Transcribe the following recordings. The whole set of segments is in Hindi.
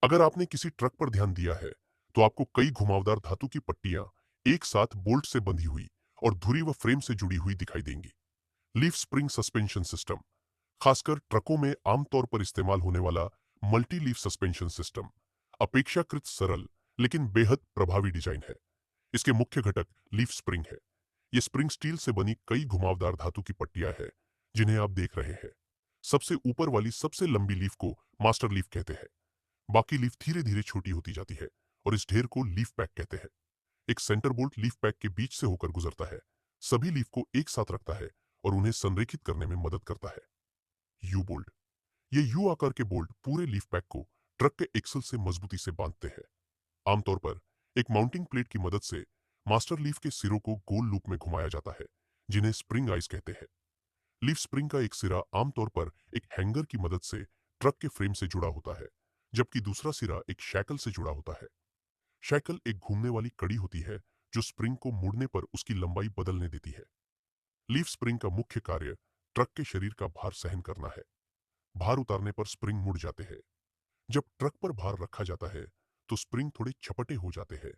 अगर आपने किसी ट्रक पर ध्यान दिया है तो आपको कई घुमावदार धातु की पट्टियां एक साथ बोल्ट से बंधी हुई और धुरी व फ्रेम से जुड़ी हुई दिखाई देंगी। लीफ स्प्रिंग सस्पेंशन सिस्टम, खासकर ट्रकों में आमतौर पर इस्तेमाल होने वाला मल्टी लीफ सस्पेंशन सिस्टम, अपेक्षाकृत सरल लेकिन बेहद प्रभावी डिजाइन है। इसके मुख्य घटक लीफ स्प्रिंग है। ये स्प्रिंग स्टील से बनी कई घुमावदार धातु की पट्टियां हैं जिन्हें आप देख रहे हैं। सबसे ऊपर वाली सबसे लंबी लीफ को मास्टर लीफ कहते हैं। बाकी लीफ धीरे धीरे छोटी होती जाती है और इस ढेर को लीफ पैक कहते हैं। एक सेंटर बोल्ट लीफ पैक के बीच से होकर गुजरता है, सभी लीफ को एक साथ रखता है और उन्हें संरेखित करने में मदद करता है। यू बोल्ट, ये यू आकार के बोल्ट पूरे लीफ पैक को ट्रक के एक्सल से मजबूती से बांधते हैं। आमतौर पर एक माउंटिंग प्लेट की मदद से मास्टर लीफ के सिरों को गोल लूप में घुमाया जाता है, जिन्हें स्प्रिंग आइस कहते हैं। लीफ स्प्रिंग का एक सिरा आमतौर पर एक हैंगर की मदद से ट्रक के फ्रेम से जुड़ा होता है, जबकि दूसरा सिरा एक शैकल से जुड़ा होता है। शैकल एक घूमने वाली कड़ी होती है जो स्प्रिंग को मुड़ने पर उसकी लंबाई बदलने देती है। लीफ स्प्रिंग का मुख्य कार्य ट्रक के शरीर का भार सहन करना है। भार उतारने पर स्प्रिंग मुड़ जाते हैं। जब ट्रक पर भार रखा जाता है तो स्प्रिंग थोड़े चपटे हो जाते हैं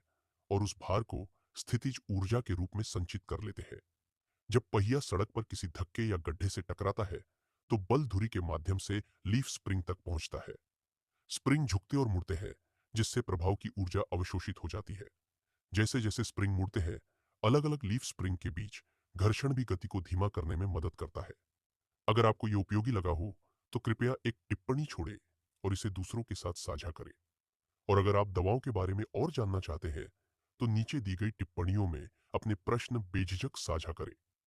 और उस भार को स्थितिज ऊर्जा के रूप में संचित कर लेते हैं। जब पहिया सड़क पर किसी धक्के या गड्ढे से टकराता है तो बल धुरी के माध्यम से लीफ स्प्रिंग तक पहुंचता है। स्प्रिंग झुकते और मुड़ते हैं, जिससे प्रभाव की ऊर्जा अवशोषित हो जाती है। जैसे जैसे स्प्रिंग मुड़ते हैं, अलग अलग लीफ स्प्रिंग के बीच घर्षण भी गति को धीमा करने में मदद करता है। अगर आपको ये उपयोगी लगा हो तो कृपया एक टिप्पणी छोड़ें और इसे दूसरों के साथ साझा करें। और अगर आप दवाओं के बारे में और जानना चाहते हैं तो नीचे दी गई टिप्पणियों में अपने प्रश्न बेझिझक साझा करें।